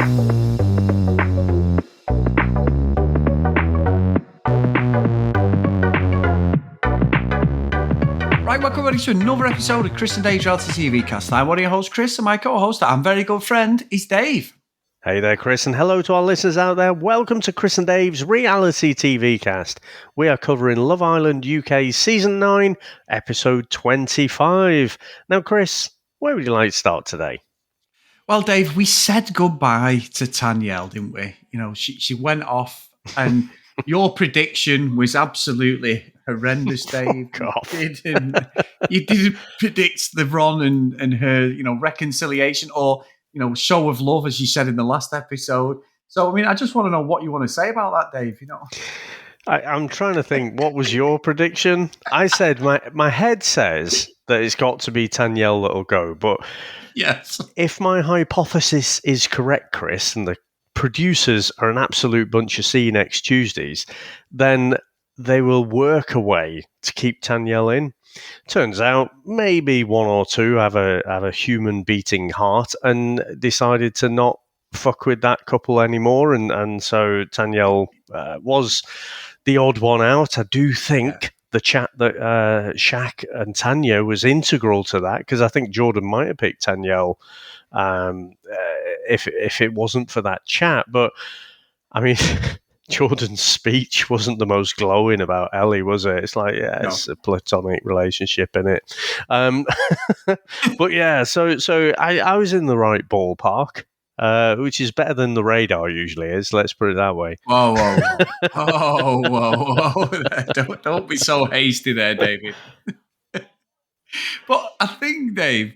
Right, welcome everybody to another episode of Chris and Dave's Reality TV Cast. I'm one of your hosts, Chris, and my co-host and very good friend is Dave. Hey there, Chris, and hello to our listeners out there. Welcome to Chris and Dave's Reality TV Cast. We are covering Love Island UK Season 9, Episode 25. Now, Chris, where would you like to start today? Well, Dave, we said goodbye to Tanyel, didn't we? You know, she went off, and your prediction was absolutely horrendous, Dave. You didn't predict the Ron and her, reconciliation or, show of love, as you said in the last episode. So, I mean, I just want to know what you want to say about that, Dave, I'm trying to think, what was your prediction? I said, my head says that it's got to be Tanyel that'll go, but yes, if my hypothesis is correct, Chris, and the producers are an absolute bunch of see next Tuesdays, then they will work a way to keep Tanyel in. Turns out maybe one or two have a human beating heart and decided to not fuck with that couple anymore, and so Tanyel was the odd one out. I do think the chat that Shaq and Tanya was integral to that, because I think Jordan might have picked Tanyel if it wasn't for that chat. But I mean, Jordan's speech wasn't the most glowing about Ellie, was it? It's like, it's a platonic relationship, innit? But yeah, so I was in the right ballpark, which is better than the radar usually is. Let's put it that way. Whoa. Don't be so hasty there, David. But I think, Dave,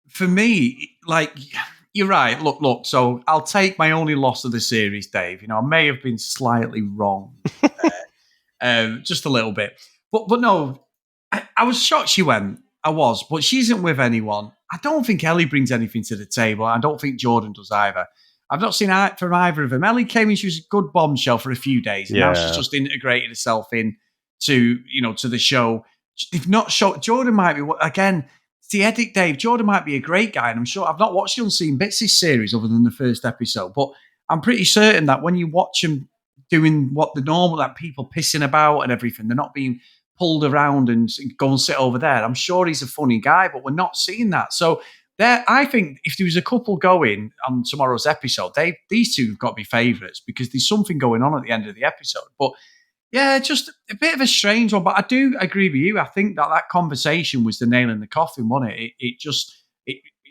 for me, like, you're right. Look. So I'll take my only loss of the series, Dave. I may have been slightly wrong, just a little bit. But no, I was shocked she went. I was, but she isn't with anyone. I don't think Ellie brings anything to the table. I don't think Jordan does either. I've not seen from either of them. Ellie came in; she was a good bombshell for a few days, and now she's just integrated herself in to the show. They've not shown Jordan might be again. The edit, Dave, Jordan might be a great guy, and I'm sure I've not watched the Unseen Bits this series other than the first episode, but I'm pretty certain that when you watch them doing what the normal, that people pissing about and everything, they're not being pulled around and go and sit over there. I'm sure he's a funny guy, but we're not seeing that. So I think if there was a couple going on tomorrow's episode, these two have got to be favourites because there's something going on at the end of the episode. But yeah, just a bit of a strange one, but I do agree with you. I think that conversation was the nail in the coffin, wasn't it? It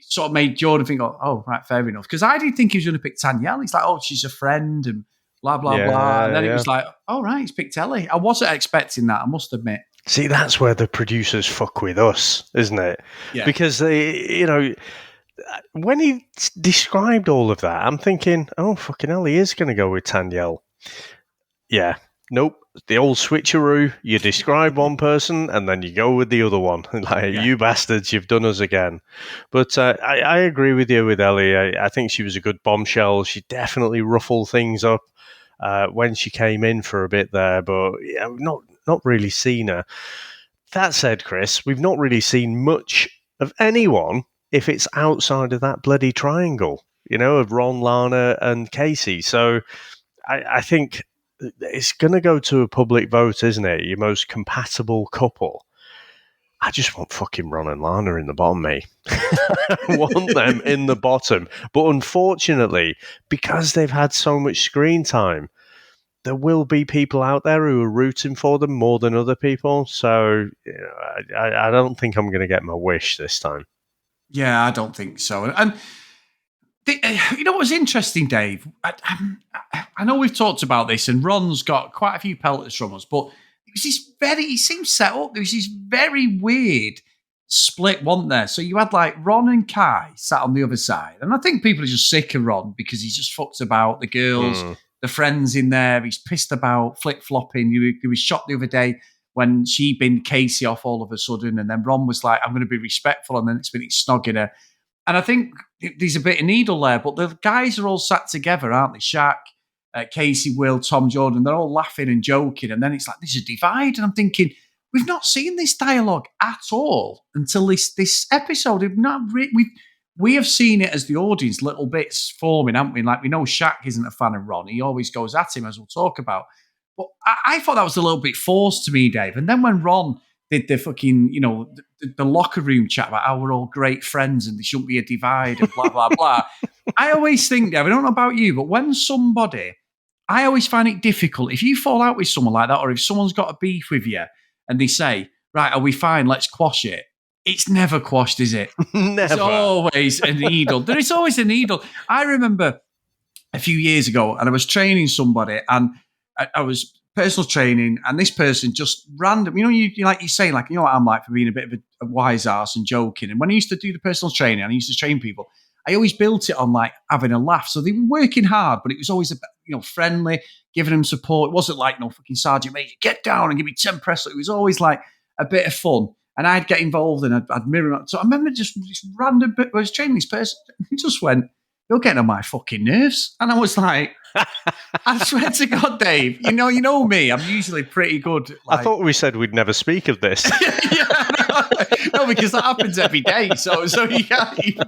sort of made Jordan think, oh, right, fair enough. Because I didn't think he was going to pick Tanyel. He's like, oh, she's a friend and blah, blah, blah. And then it was like, oh, right, he's picked Ellie. I wasn't expecting that, I must admit. See, that's where the producers fuck with us, isn't it? Yeah. Because they, when he described all of that, I'm thinking, oh, fucking hell, he is going to go with Tanyel. Yeah. Nope. The old switcheroo. You describe one person and then you go with the other one. You bastards, you've done us again. But I agree with you with Ellie. I think she was a good bombshell. She definitely ruffled things up when she came in for a bit there, but not really seen her. That said, Chris, we've not really seen much of anyone if it's outside of that bloody triangle, of Ron, Lana and Casey. So I think it's going to go to a public vote, isn't it? Your most compatible couple. I just want fucking Ron and Lana in the bottom, mate. I want them in the bottom. But unfortunately, because they've had so much screen time, there will be people out there who are rooting for them more than other people. So I don't think I'm going to get my wish this time. Yeah, I don't think so. And what was interesting, Dave? I know we've talked about this, and Ron's got quite a few pelters from us, but he seems set up. There was this very weird split, wasn't there? So you had like Ron and Kai sat on the other side, and I think people are just sick of Ron because he's just fucked about the girls, the friends in there. He's pissed about flip-flopping. He was shot the other day when she binned Casey off all of a sudden, and then Ron was like, I'm going to be respectful, and then it's been snogging her. And I think there's a bit of needle there, but the guys are all sat together, aren't they? Shaq, Casey, Will, Tom, Jordan, they're all laughing and joking. And then it's like, there's a divide. And I'm thinking, we've not seen this dialogue at all until this episode. we have seen it as the audience, little bits forming, haven't we? Like, we know Shaq isn't a fan of Ron. He always goes at him, as we'll talk about. But I thought that was a little bit forced to me, Dave. And then when Ron did the fucking, the locker room chat about how we're all great friends and there shouldn't be a divide and blah, blah, blah. I always think, Dave, I don't know about you, but when I always find it difficult. If you fall out with someone like that, or if someone's got a beef with you and they say, right, are we fine? Let's quash it. It's never quashed, is it? Never. It's always a needle. There is always a needle. I remember a few years ago, and I was training somebody, and I was personal training, and this person just random, you like you say, like, what I'm like for being a bit of a wise ass and joking. And when I used to do the personal training, and I used to train people, I always built it on like having a laugh. So they were working hard, but it was always friendly, giving them support. It wasn't like fucking Sergeant Major, get down and give me 10 press. It was always like a bit of fun. And I'd get involved and I'd mirror it. So I remember just this random bit where I was training this person. He just went, "You're getting on my fucking nerves." And I was like, I swear to God, Dave, you know me. I'm usually pretty good. I thought we said we'd never speak of this. No, because that happens every day. So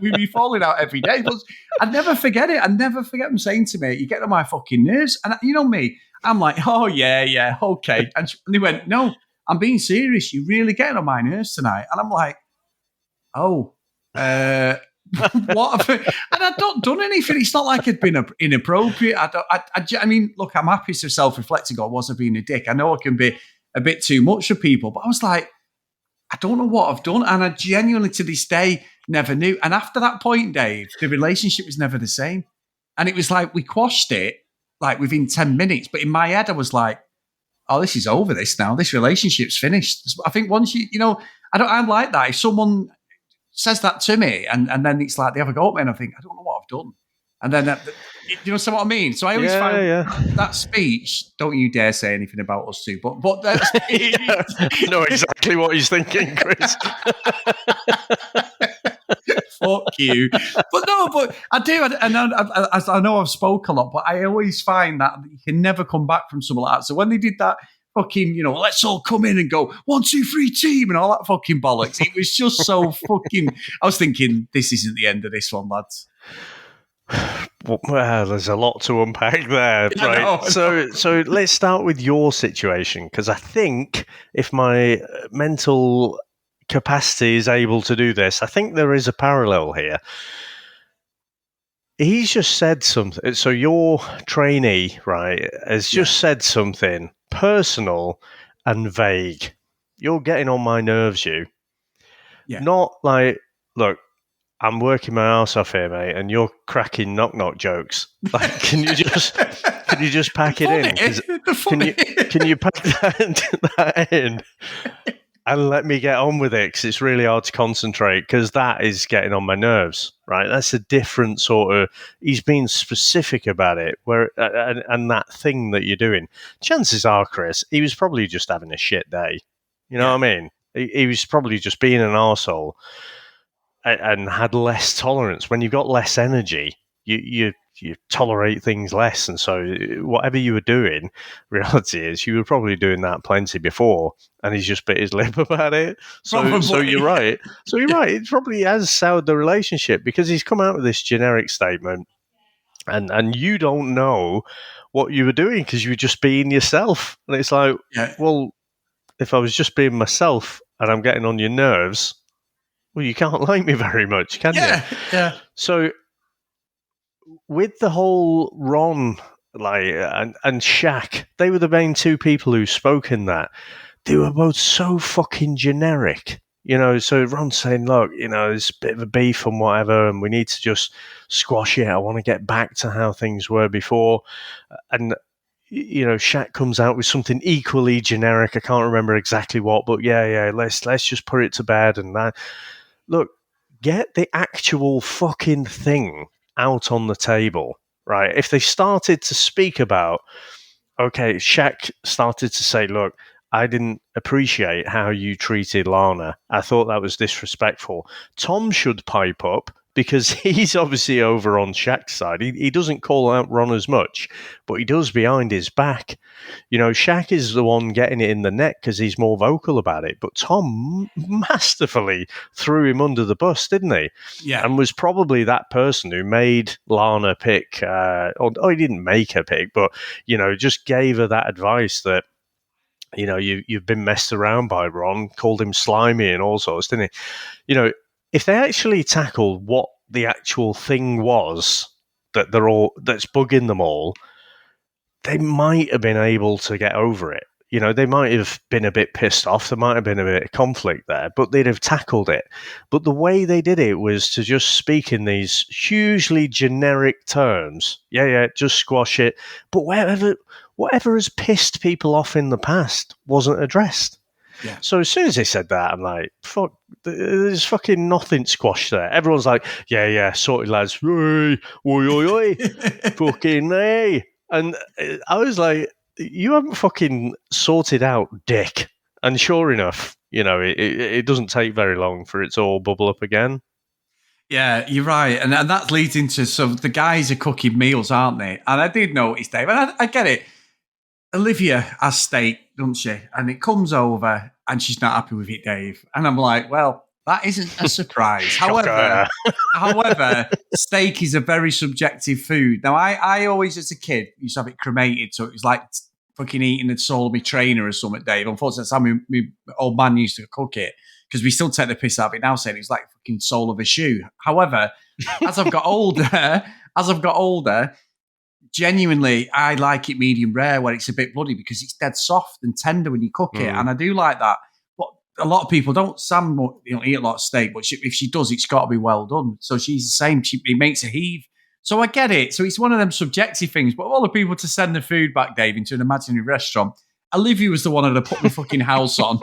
we'd be falling out every day. But I'd never forget it. I'd never forget him saying to me, "You get on my fucking nerves." And you know me, I'm like, "Oh, yeah, okay." And they went, "No, I'm being serious. You're really getting on my nerves tonight." And I'm like, "Oh, what?" And I'd not done anything. It's not like it'd been inappropriate. I mean, look, I'm happy to self-reflect and go, was I being a dick? I know I can be a bit too much for people, but I was like, I don't know what I've done. And I genuinely, to this day, never knew. And after that point, Dave, the relationship was never the same. And it was like, we quashed it like within 10 minutes. But in my head, I was like, oh, this is over this now. This relationship's finished. I think once I'm like that. If someone says that to me and then it's like they have a go at me and I think, I don't know what I've done. And then, so what I mean? So I always find that speech, don't you dare say anything about us two, but that's know exactly what he's thinking, Chris. Fuck you. But I do, and I know I've spoke a lot, but I always find that you can never come back from something like that. So when they did that fucking, let's all come in and go 1, 2, 3 team and all that fucking bollocks, it was just so fucking, I was thinking, this isn't the end of this one, lads. Well, there's a lot to unpack there, right? I know. So let's start with your situation, because I think if my mental capacity is able to do this, I think there is a parallel here. He's just said something. So your trainee, right, has just said something personal and vague. You're getting on my nerves, you. Yeah. Not like, look, I'm working my ass off here, mate, and you're cracking knock jokes. Like, can you just pack it in? Can you pack that in and let me get on with it? Because it's really hard to concentrate. Because that is getting on my nerves, right? That's a different sort of. He's being specific about it, and that thing that you're doing. Chances are, Chris, he was probably just having a shit day. You know what I mean? He was probably just being an arsehole. And had less tolerance. When you've got less energy, you tolerate things less. And so whatever you were doing, reality is you were probably doing that plenty before, and he's just bit his lip about it. So you're right. So you're right. It probably has soured the relationship, because he's come out with this generic statement, and you don't know what you were doing because you were just being yourself. And it's like, well, if I was just being myself and I'm getting on your nerves, well, you can't like me very much, can you? Yeah. So, with the whole Ron and Shaq, they were the main two people who spoke in that. They were both so fucking generic. So Ron's saying, look, there's a bit of a beef and whatever, and we need to just squash it. I want to get back to how things were before. And Shaq comes out with something equally generic. I can't remember exactly what, but let's just put it to bed and that. Look, get the actual fucking thing out on the table, right? If they started to speak about, okay, Shaq started to say, look, I didn't appreciate how you treated Lana. I thought that was disrespectful. Tom should pipe up, because he's obviously over on Shaq's side. He doesn't call out Ron as much, but he does behind his back. Shaq is the one getting it in the neck because he's more vocal about it. But Tom masterfully threw him under the bus, didn't he? Yeah. And was probably that person who made Lana pick, he didn't make her pick, but, just gave her that advice that, you've been messed around by Ron, called him slimy and all sorts, didn't he? If they actually tackled what the actual thing was that's bugging them all, they might have been able to get over it. They might have been a bit pissed off. There might have been a bit of conflict there, but they'd have tackled it. But the way they did it was to just speak in these hugely generic terms. Yeah, just squash it. But whatever has pissed people off in the past wasn't addressed. Yeah. So as soon as they said that, I'm like, fuck, there's fucking nothing squashed there. Everyone's like, yeah, sorted lads. Oi, oi, fucking hey. And I was like, you haven't fucking sorted out, dick. And sure enough, it doesn't take very long for it to all bubble up again. Yeah, you're right. And that leads into, so the guys are cooking meals, aren't they? And I did notice, Dave, and I get it. Olivia has steak, doesn't she? And it comes over and she's not happy with it, Dave. And I'm like, well, that isn't a surprise. However, steak is a very subjective food. Now, I always, as a kid, used to have it cremated. So it was like fucking eating the soul of my trainer or something, Dave. Unfortunately, that's how my old man used to cook it. Because we still take the piss out of it now, saying it's like fucking soul of a shoe. However, as I've got older, genuinely, I like it medium rare where it's a bit bloody because it's dead soft and tender when you cook it. And I do like that. But a lot of people don't. Sam don't eat a lot of steak, but if she does, it's got to be well done. So she's the same. It makes a heave. So I get it. So it's one of them subjective things. But all the people to send the food back, Dave, into an imaginary restaurant, Olivia was the one that put my fucking house on.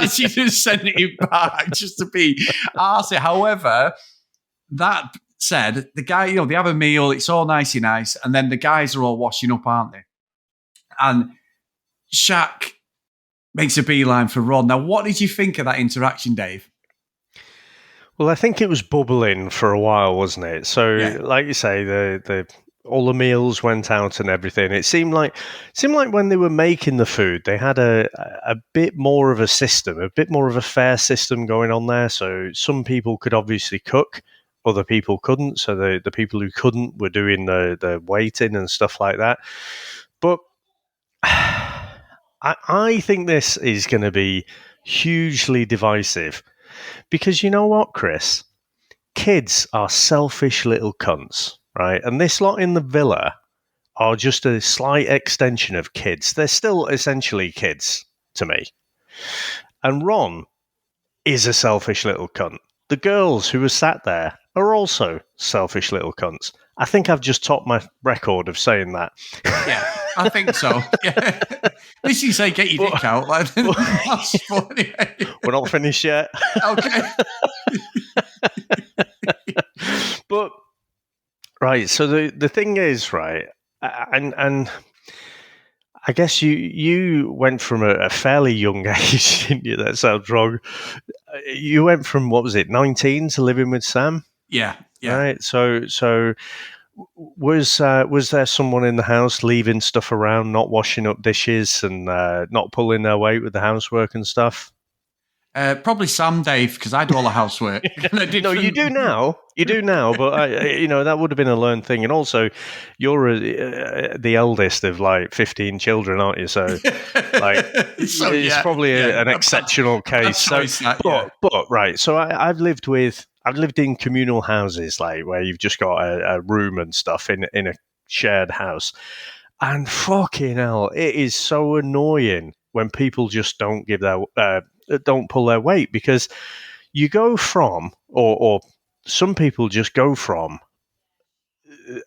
She just sent it back just to be arsey. However, that said, the guy, they have a meal, it's all nicey nice, and then the guys are all washing up, aren't they? And Shaq makes a beeline for Ron. Now, what did you think of that interaction, Dave? Well, I think it was bubbling for a while, wasn't it? So, like you say, the all the meals went out and everything. It seemed like when they were making the food, they had a bit more of a system, a bit more of a fair system going on there. So some people could obviously cook, other people couldn't. So the people who couldn't were doing the waiting and stuff like that. But I think this is going to be hugely divisive because you know what, Chris? Kids are selfish little cunts. Right, and this lot in the villa are just a slight extension of kids. They're still essentially kids to me. And Ron is a selfish little cunt. The girls who were sat there are also selfish little cunts. I think I've just topped my record of saying that. Yeah, I think so. Yeah. At least you say get your dick out. Like, that's funny. We're not finished yet. Okay. But right, so the thing is, right, and I guess you went from a fairly young age, didn't you? That sounds wrong. You went from, what was it, 19 to living with Sam? Yeah. Right, so was there someone in the house leaving stuff around, not washing up dishes and not pulling their weight with the housework and stuff? Probably Sam, Dave, because I do all the housework. No, you do now. You do now, but that would have been a learned thing. And also, you're the eldest of like 15 children, aren't you? So, it's probably an exceptional case. But right. So I've lived in communal houses, like where you've just got a room and stuff in a shared house, and fucking hell, it is so annoying when people just don't give don't pull their weight, because you go from, or some people just go from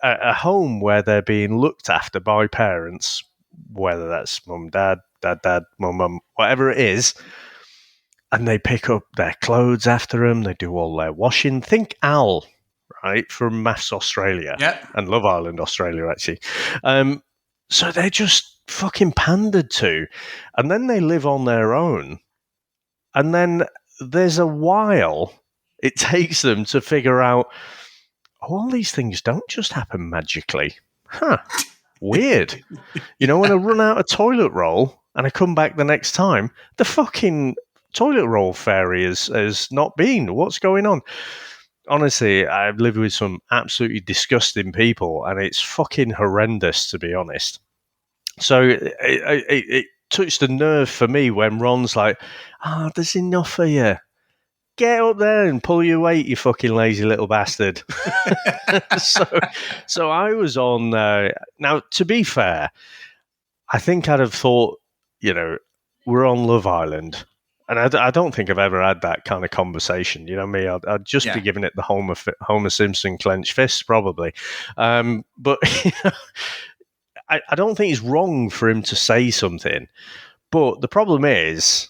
a home where they're being looked after by parents, whether that's mum, dad, mum, whatever it is, and they pick up their clothes after them, they do all their washing. Think Al, right, from Maths Australia, and Love Island Australia, actually. So they're just fucking pandered to, and then they live on their own. And then there's a while it takes them to figure out, all these things don't just happen magically. Huh. Weird. When I run out of toilet roll and I come back the next time, the fucking toilet roll fairy has not been. What's going on? Honestly, I've lived with some absolutely disgusting people, and it's fucking horrendous, to be honest. So it touched a nerve for me when Ron's like, there's enough of you. Get up there and pull your weight, you fucking lazy little bastard. So I was on... now, to be fair, I think I'd have thought, we're on Love Island. And I don't think I've ever had that kind of conversation. You know me, I'd just be giving it the Homer Simpson clenched fist, probably. But I don't think it's wrong for him to say something. But the problem is,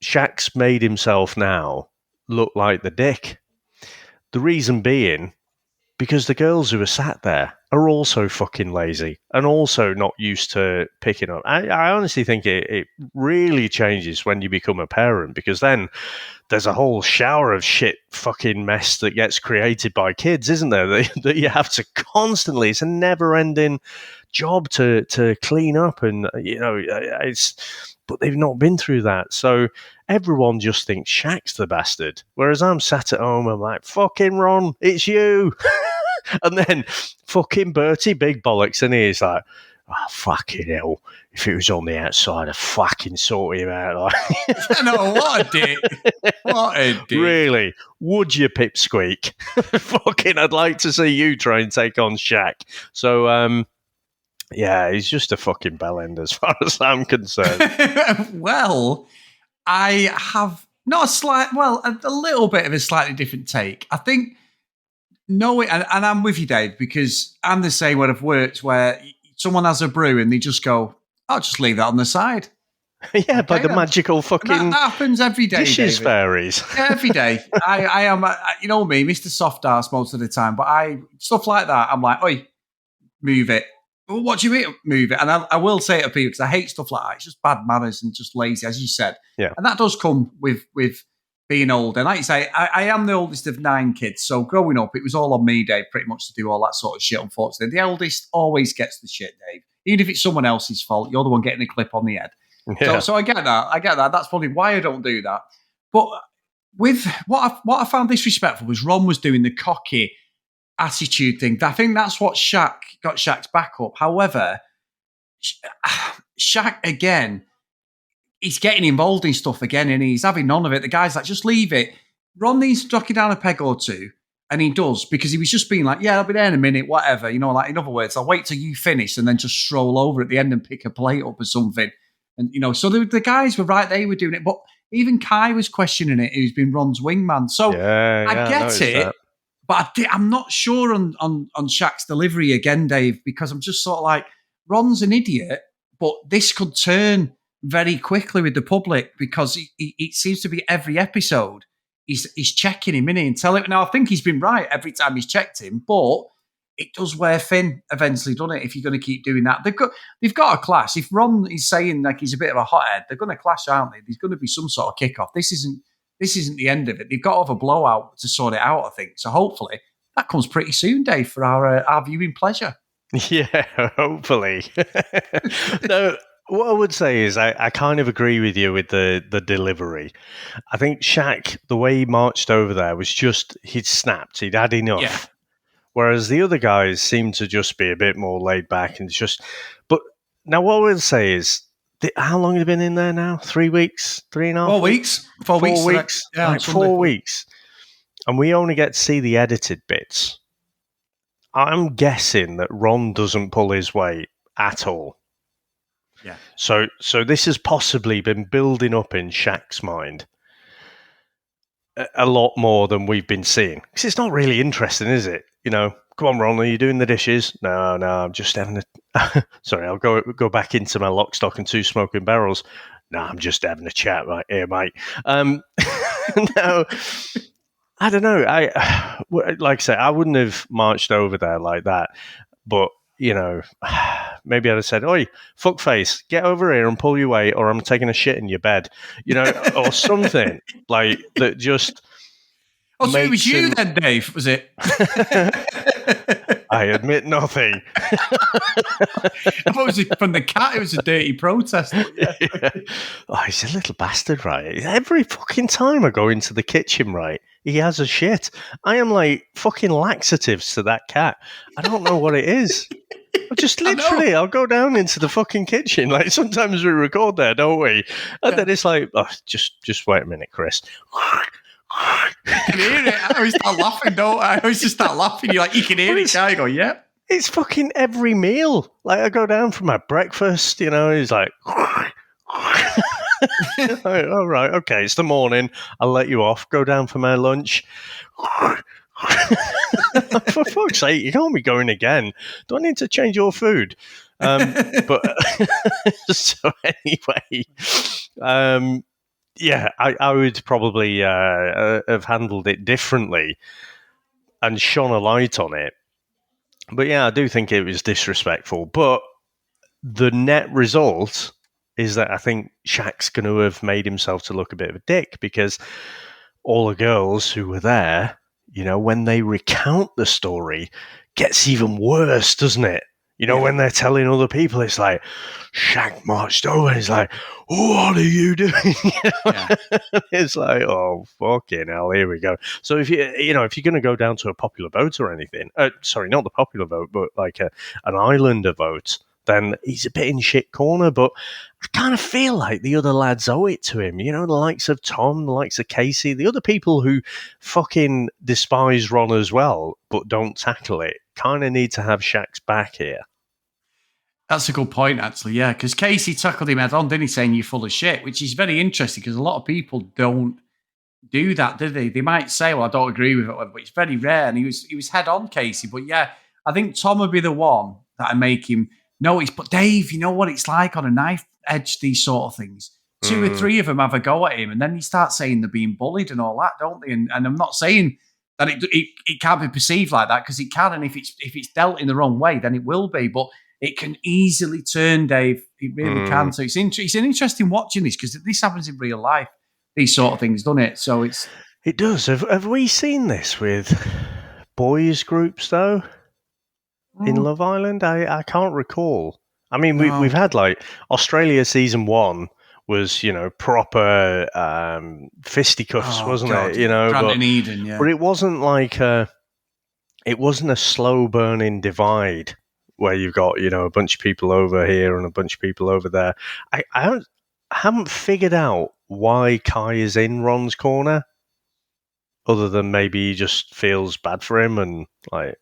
Shaq's made himself now look like the dick. The reason being, because the girls who are sat there are also fucking lazy and also not used to picking up. I honestly think it really changes when you become a parent, because then there's a whole shower of shit fucking mess that gets created by kids, isn't there? That you have to constantly, it's a never ending job to clean up, and but they've not been through that. So everyone just thinks Shaq's the bastard. Whereas I'm sat at home, I'm like, fucking Ron, it's you. And then fucking Bertie Big Bollocks, and he's like, fucking hell, if it was on the outside, I'd fucking sort him out. No, what a dick. What a dick. Really? Would you, Pipsqueak? Fucking, I'd like to see you try and take on Shaq. So, yeah, he's just a fucking bellend as far as I'm concerned. Well, I have not a little bit of a slightly different take. I think, and I'm with you, Dave, because I'm the same where I've worked where someone has a brew and they just go, I'll just leave that on the side. Yeah, by the magical fucking... That happens every day, dishes David. Fairies. Yeah, every day. I am, you know me, Mr. Soft Arse most of the time, but stuff like that, I'm like, oi, move it. Well, what do you mean, move it? And I will say it to people because I hate stuff like that. It's just bad manners and just lazy, as you said. Yeah. And that does come with being old. And like you say, I am the oldest of 9 kids. So growing up, it was all on me, Dave, pretty much to do all that sort of shit, unfortunately. The eldest always gets the shit, Dave. Even if it's someone else's fault, you're the one getting a clip on the head. Yeah. So I get that. That's probably why I don't do that. But with what I found disrespectful was Ron was doing the cocky attitude thing. I think that's what got Shaq's back up. However, Shaq, again, he's getting involved in stuff again, and he's having none of it. The guy's like, just leave it. Ron needs to knock it down a peg or two, and he does, because he was just being like, yeah, I'll be there in a minute, whatever. Like, in other words, I'll wait till you finish and then just stroll over at the end and pick a plate up or something. And, so the guys were right, they were doing it. But even Kai was questioning it, who's been Ron's wingman. So I get it. That. But I'm not sure on Shaq's delivery again, Dave, because I'm just sort of like, Ron's an idiot, but this could turn very quickly with the public, because it seems to be every episode he's checking him, innit, and telling him. Now, I think he's been right every time he's checked him, but it does wear thin eventually, doesn't it, if you're going to keep doing that. They've got a clash. If Ron is saying like he's a bit of a hothead, they're going to clash, aren't they? There's going to be some sort of kickoff. This isn't the end of it. They've got to have a blowout to sort it out, I think. So hopefully that comes pretty soon, Dave, for our viewing pleasure. Yeah, hopefully. No, what I would say is I kind of agree with you with the delivery. I think Shaq, the way he marched over there was just, he'd snapped. He'd had enough. Yeah. Whereas the other guys seem to just be a bit more laid back and just... But now what I would say is, how long have you been in there now? 3 weeks? 3.5 4 weeks? 4 weeks. 4 weeks. Yeah, like 4 weeks. And we only get to see the edited bits. I'm guessing that Ron doesn't pull his weight at all. Yeah. So this has possibly been building up in Shaq's mind a lot more than we've been seeing. Because it's not really interesting, is it? Come on, Ron, are you doing the dishes? No, I'm just having a... Sorry, I'll go back into my lock, stock and 2 smoking barrels. No, I'm just having a chat right here, mate. No, I don't know. Like I say, I wouldn't have marched over there like that. But, maybe I'd have said, oi, fuckface, get over here and pull your weight, or I'm taking a shit in your bed, or something like that. Just, Oh, so it was you then, Dave, was it? I admit nothing. I thought it was from the cat. It was a dirty protest. Yeah. Oh, he's a little bastard, right? Every fucking time I go into the kitchen, right, he has a shit. I am like fucking laxatives to that cat. I don't know what it is. Just literally, I'll go down into the fucking kitchen. Like sometimes we record there, don't we? And then it's like, oh, just wait a minute, Chris. I can hear it. I always start laughing, don't I? I always just start laughing. You're like, you can hear it, can't you? Go, yeah. It's fucking every meal. Like I go down for my breakfast, you know, he's like, all right, okay, it's the morning. I'll let you off. Go down for my lunch. For fuck's sake, you can't be going again. Do I need to change your food? But so anyway, yeah, I would probably have handled it differently and shone a light on it. But yeah, I do think it was disrespectful. But the net result is that I think Shaq's going to have made himself to look a bit of a dick because all the girls who were there, you know, when they recount the story, gets even worse, doesn't it? You know, when they're telling other people, it's like, Shaq marched over and he's like, what are you doing? It's like, oh, fucking hell, here we go. So if you're going to go down to a popular vote or anything, sorry, not the popular vote, but like an Islander vote, then he's a bit in shit corner. But I kind of feel like the other lads owe it to him. You know, the likes of Tom, the likes of Casey, the other people who fucking despise Ron as well, but don't tackle it, kind of need to have Shaq's back here. That's a good point, actually, yeah, because Casey tackled him head on, didn't he, saying you're full of shit, which is very interesting because a lot of people don't do that, do they? They might say, well, I don't agree with it, but it's very rare, and he was head on, Casey. But yeah, I think Tom would be the one that I make him notice. But Dave, you know what it's like on a knife edge, these sort of things. Two or three of them have a go at him, and then you start saying they're being bullied and all that, don't they? And I'm not saying that it can't be perceived like that, because it can, and if it's dealt in the wrong way, then it will be. But it can easily turn, Dave. It really can. So it's interesting watching this, because this happens in real life, these sort of things, doesn't it? So it does. Have we seen this with boys groups though? In Love Island, I can't recall. I mean, we've had like Australia season 1 was, you know, proper fisticuffs, wasn't it? You know, Grant and Eden, yeah. But it wasn't like it wasn't a slow burning divide where you've got, you know, a bunch of people over here and a bunch of people over there. I haven't figured out why Kai is in Ron's corner, other than maybe he just feels bad for him and like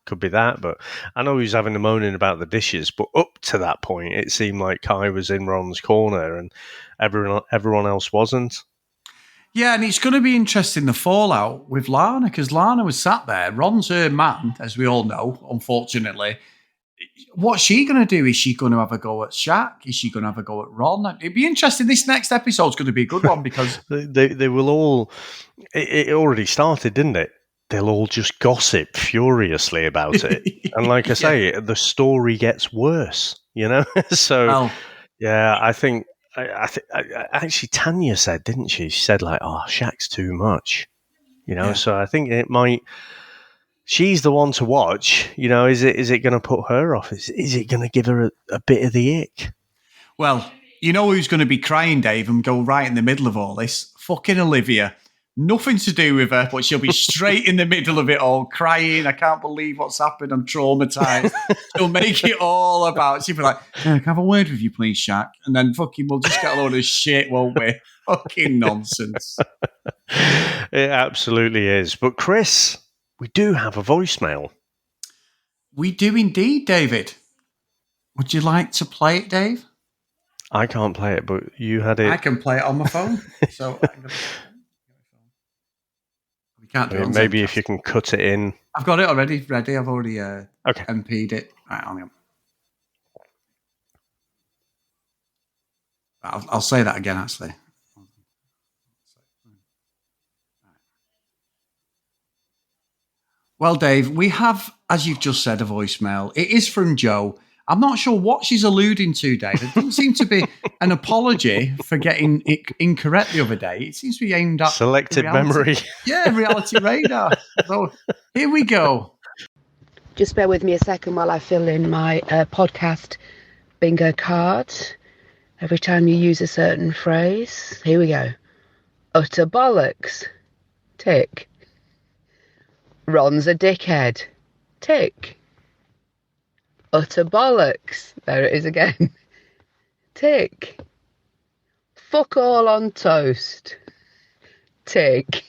could be that. But I know he was having a moaning about the dishes, but up to that point, it seemed like Kai was in Ron's corner and everyone else wasn't. Yeah, and it's going to be interesting, the fallout with Lana, because Lana was sat there. Ron's her man, as we all know, unfortunately. What's she going to do? Is she going to have a go at Shaq? Is she going to have a go at Ron? It'd be interesting. This next episode's going to be a good one, because they will all. It already started, didn't it? They'll all just gossip furiously about it, and like I say, the story gets worse. You know, so yeah, I think. Actually, Tanya said, didn't she? She said like, "Oh, Shaq's too much," you know. Yeah. So I think it might. She's the one to watch. You know, is it going to put her off? Is it going to give her a bit of the ick? Well, you know who's going to be crying, Dave, and go right in the middle of all this? Fucking Olivia. Nothing to do with her, but she'll be straight in the middle of it all, crying. I can't believe what's happened. I'm traumatized. She'll make it all about. She'll be like, "Can I have a word with you, please, Shaq?" And then fucking we'll just get a load of shit, won't we? Fucking nonsense. It absolutely is. But Chris, we do have a voicemail. We do indeed, David. Would you like to play it, Dave? I can't play it, but you had it. I can play it on my phone. So we can't do it. Maybe if you can cut it in. I've got it already ready. I've already MP'd it. Right, on. I'll say that again, actually. Well, Dave, we have, as you've just said, a voicemail. It is from Joe, I'm not sure what she's alluding to, Dave. It doesn't seem to be an apology for getting it incorrect the other day. It seems to be aimed at selective memory. Yeah, reality radar. So here we go. Just bear with me a second while I fill in my podcast bingo card. Every time you use a certain phrase. Here we go. Utter bollocks. Tick. Ron's a dickhead. Tick. Utter bollocks. There it is again. Tick. Fuck all on toast. Tick.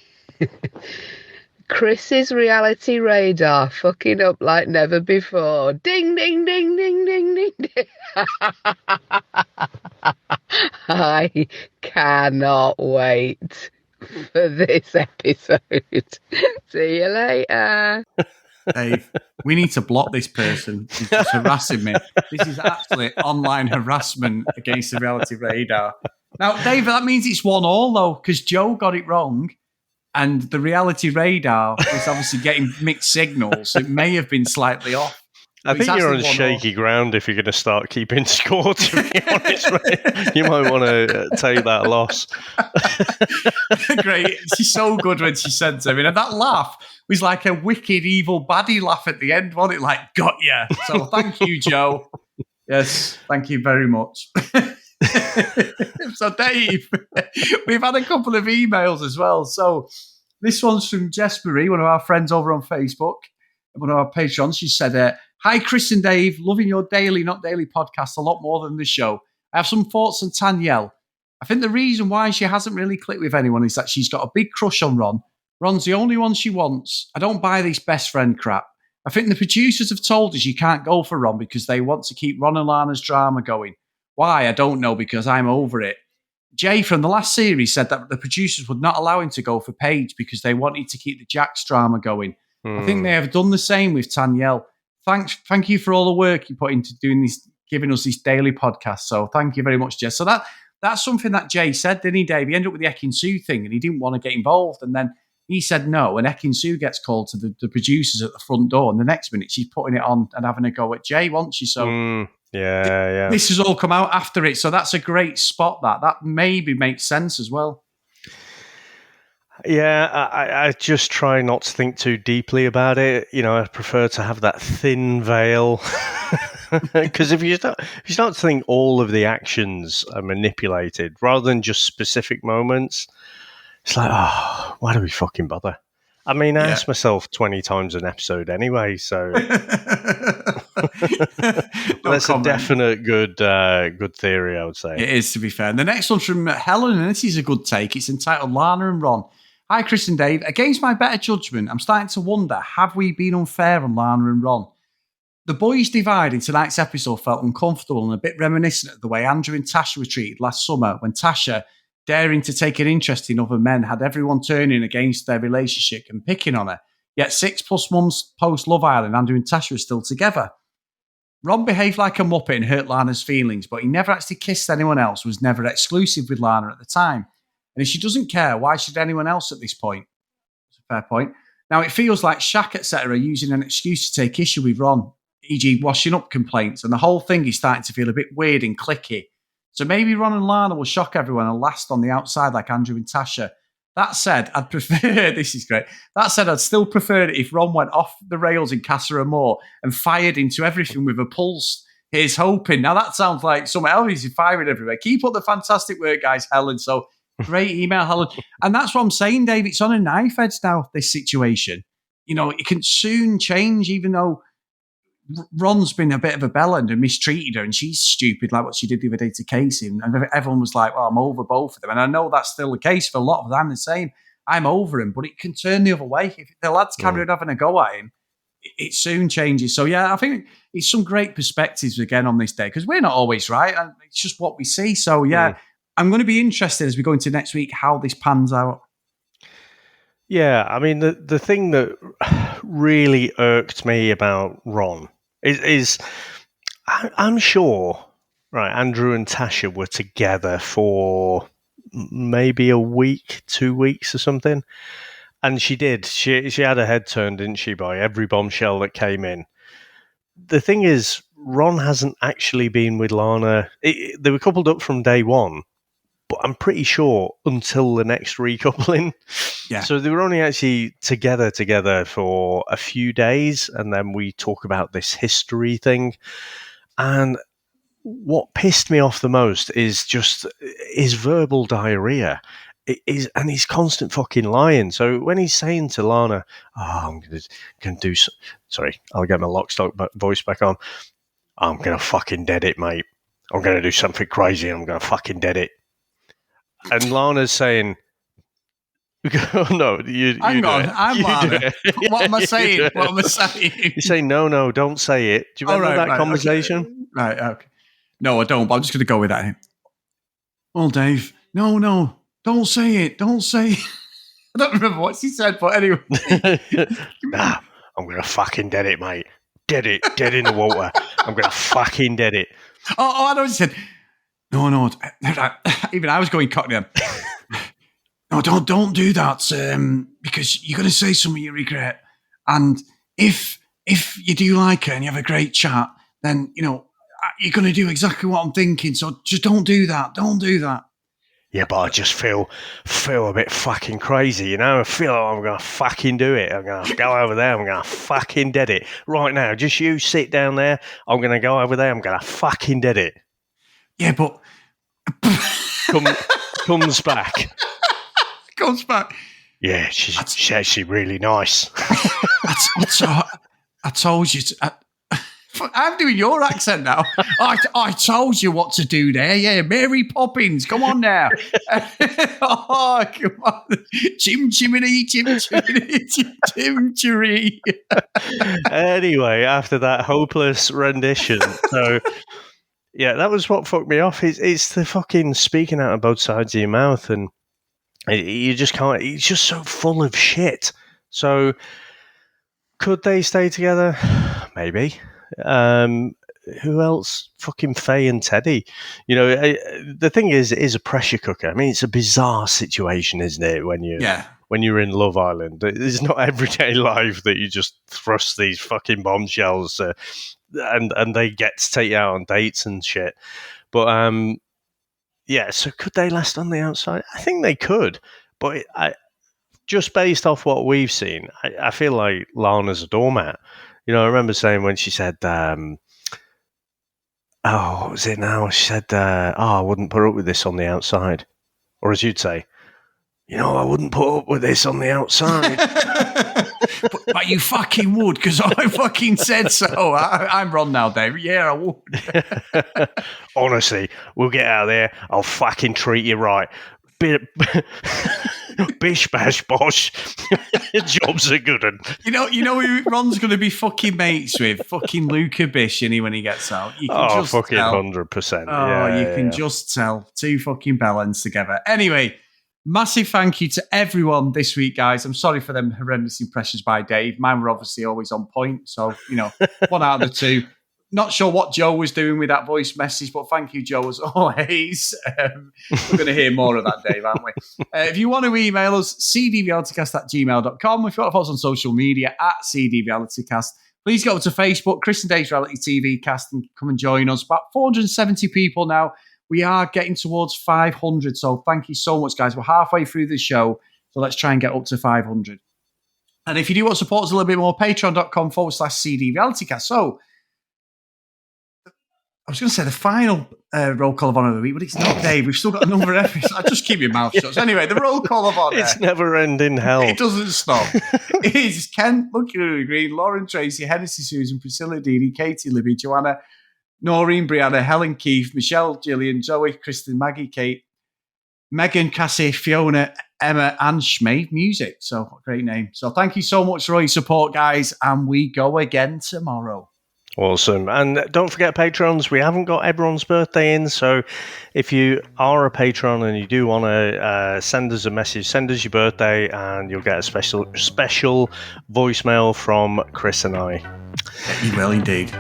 Chris's reality radar fucking up like never before. Ding, ding, ding, ding, ding, ding, ding. I cannot wait for this episode. See you later. Dave, we need to block this person. He's just harassing me. This is actually online harassment against the reality radar. Now, Dave, that means it's 1-1 though, because Joe got it wrong. And the reality radar was obviously getting mixed signals. It may have been slightly off. I think you're on shaky ground if you're going to start keeping score, to be honest, mate. You might want to take that loss. Great. She's so good when she said to me. And that laugh was like a wicked, evil, baddie laugh at the end, wasn't it? Like, got ya. So thank you, Joe. Yes, thank you very much. So, Dave, we've had a couple of emails as well. So, this one's from Jess Marie, one of our friends over on Facebook, one of our patrons. She said, "Hi, Chris and Dave. Loving your daily, not daily podcast a lot more than the show. I have some thoughts on Tanyel. I think the reason why she hasn't really clicked with anyone is that she's got a big crush on Ron. Ron's the only one she wants. I don't buy this best friend crap. I think the producers have told us you can't go for Ron because they want to keep Ron and Lana's drama going. Why? I don't know, because I'm over it. Jay from the last series said that the producers would not allow him to go for Paige because they wanted to keep the Jax drama going. I think they have done the same with Tanyel. Thank you for all the work you put into doing this, giving us this daily podcast. So thank you very much, Jess." So that's something that Jay said, didn't he, Dave? He ended up with the Ekin-Su thing and he didn't want to get involved. And then he said no, and Ekin-Su gets called to the producers at the front door. And the next minute she's putting it on and having a go at Jay, wasn't she? So yeah. This has all come out after it. So that's a great spot. That maybe makes sense as well. Yeah, I just try not to think too deeply about it. You know, I prefer to have that thin veil. Because if you start to think all of the actions are manipulated rather than just specific moments, it's like, oh, why do we fucking bother? I mean, I ask myself 20 times an episode anyway, so that's a definite good theory, I would say. It is, to be fair. And the next one's from Helen, and this is a good take. It's entitled Lana and Ron. "Hi, Chris and Dave. Against my better judgment, I'm starting to wonder, have we been unfair on Lana and Ron? The boys' divide in tonight's episode felt uncomfortable and a bit reminiscent of the way Andrew and Tasha were treated last summer when Tasha, daring to take an interest in other men, had everyone turning against their relationship and picking on her. Yet 6+ months post Love Island, Andrew and Tasha are still together. Ron behaved like a muppet and hurt Lana's feelings, but he never actually kissed anyone else, was never exclusive with Lana at the time. And if she doesn't care, why should anyone else at this point?" It's a fair point. "Now, it feels like Shaq, etc., are using an excuse to take issue with Ron, e.g. washing up complaints, and the whole thing is starting to feel a bit weird and clicky. So maybe Ron and Lana will shock everyone and last on the outside like Andrew and Tasha. That said, I'd prefer," this is great, "that said, I'd still prefer it if Ron went off the rails in Casa Amor and fired into everything with a pulse. Here's hoping." Now that sounds like someone else is firing everywhere. Keep up the fantastic work, guys, Helen. So great email, Helen. And that's what I'm saying, Dave. It's on a knife edge now, this situation. You know, it can soon change, even though Ron's been a bit of a bellend and mistreated her, and she's stupid, like what she did the other day to Casey. And everyone was like, well, I'm over both of them. And I know that's still the case for a lot of them. I'm the same. I'm over him, but it can turn the other way. If the lads carry on having a go at him, it soon changes. So, yeah, I think it's some great perspectives again on this day, because we're not always right. And it's just what we see. So, yeah, I'm going to be interested as we go into next week how this pans out. Yeah, I mean, the thing that really irked me about Ron is I'm sure, right, Andrew and Tasha were together for maybe a week, 2 weeks or something. And she did. She had her head turned, didn't she, by every bombshell that came in. The thing is, Ron hasn't actually been with Lana. They were coupled up from day one, but I'm pretty sure until the next recoupling. Yeah. So they were only actually together for a few days, and then we talk about this history thing. And what pissed me off the most is just his verbal diarrhea. And he's constant fucking lying. So when he's saying to Lana, I'm going to do... Sorry, I'll get my lock stock voice back on. I'm going to fucking dead it, mate. I'm going to do something crazy and I'm going to fucking dead it. And Lana's saying... Oh, no, hang on, I'm Lana. What am I saying? What am I saying? You say, no, don't say it. Do you remember that conversation? Okay. Right, okay. No, I don't, but I'm just going to go with that. Well, Dave, no, don't say it. Don't say it. I don't remember what she said, but anyway. Nah, I'm going to fucking dead it, mate. Dead in the water. I'm going to fucking dead it. Oh, I know what she said. No. Even I was going cockney then. No, don't do that, because you're going to say something you regret. And if you do like her and you have a great chat, then, you're going to do exactly what I'm thinking. So just don't do that. Don't do that. Yeah, but I just feel a bit fucking crazy, I feel like I'm going to fucking do it. I'm going to go over there. I'm going to fucking dead it. Right now, just you sit down there. I'm going to go over there. I'm going to fucking dead it. Yeah, but... Comes back. Comes back. Yeah, she's actually really nice. I told you. I'm doing your accent now. I told you what to do there. Yeah, Mary Poppins. Come on now. Oh, come on. Chimchiminy. Anyway, after that hopeless rendition, so... Yeah, that was what fucked me off. It's the fucking speaking out of both sides of your mouth, and you just can't. It's just so full of shit. So, could they stay together? Maybe. Who else? Fucking Faye and Teddy. The thing is, it is a pressure cooker. I mean, it's a bizarre situation, isn't it? When you're in Love Island, it's not everyday life that you just thrust these fucking bombshells. And they get to take you out on dates and shit. But, so could they last on the outside? I think they could. But just based off what we've seen, I feel like Lana's a doormat. I remember saying when she said, what was it now? She said, I wouldn't put up with this on the outside. Or as you'd say, I wouldn't put up with this on the outside. but you fucking would, because I fucking said so. I'm Ron now, Dave. Yeah, I would. Honestly, we'll get out of there. I'll fucking treat you right. Bish bash bosh. Job's a good one. You know who Ron's going to be fucking mates with? Fucking Luca Bish, when he gets out. You can just fucking tell. 100%. Oh, you can just tell. Two fucking bellends together. Anyway, massive thank you to everyone this week, guys. I'm sorry for them horrendous impressions by Dave. Mine were obviously always on point. So, one out of the two. Not sure what Joe was doing with that voice message, but thank you, Joe, as always. We're going to hear more of that, Dave, aren't we? If you want to email us, cdrealitycast@gmail.com. If you want to follow us on social media, @cdrealitycast. Please go to Facebook, Chris and Dave's Reality TV Cast, and come and join us. About 470 people now. We are getting towards 500, so thank you so much, guys. We're halfway through the show, so let's try and get up to 500. And if you do want to support us a little bit more, patreon.com/cdrealitycast. So, I was going to say the final roll call of honour of the week, but it's not, Dave. We've still got another episode. I just keep your mouth shut. So anyway, the roll call of honour. It's never ending hell. It doesn't stop. It is Ken, Lucky Louie Green, Lauren Tracy, Hennessy Susan, Priscilla Dini, Katie, Libby, Joanna, Noreen, Brianna, Helen Keith, Michelle, Gillian, Joey, Kristen, Maggie, Kate, Megan, Cassie, Fiona, Emma, and Shmade Music. So, great name. So, thank you so much for all your support, guys. And we go again tomorrow. Awesome. And don't forget patrons, we haven't got everyone's birthday in, so if you are a patron and you do want to send us a message, send us your birthday and you'll get a special voicemail from Chris and I. You will indeed.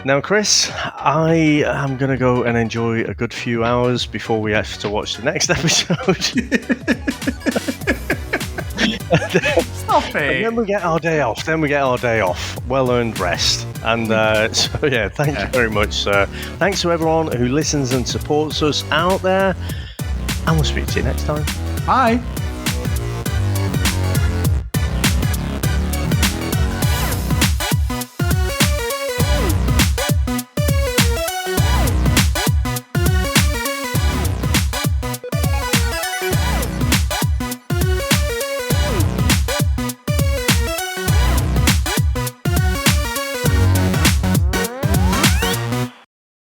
Now, Chris, I am going to go and enjoy a good few hours before we have to watch the next episode. Stop it. And then we get our day off. Well-earned rest. And so, yeah, thank you very much, sir. Thanks to everyone who listens and supports us out there. And we'll speak to you next time. Bye.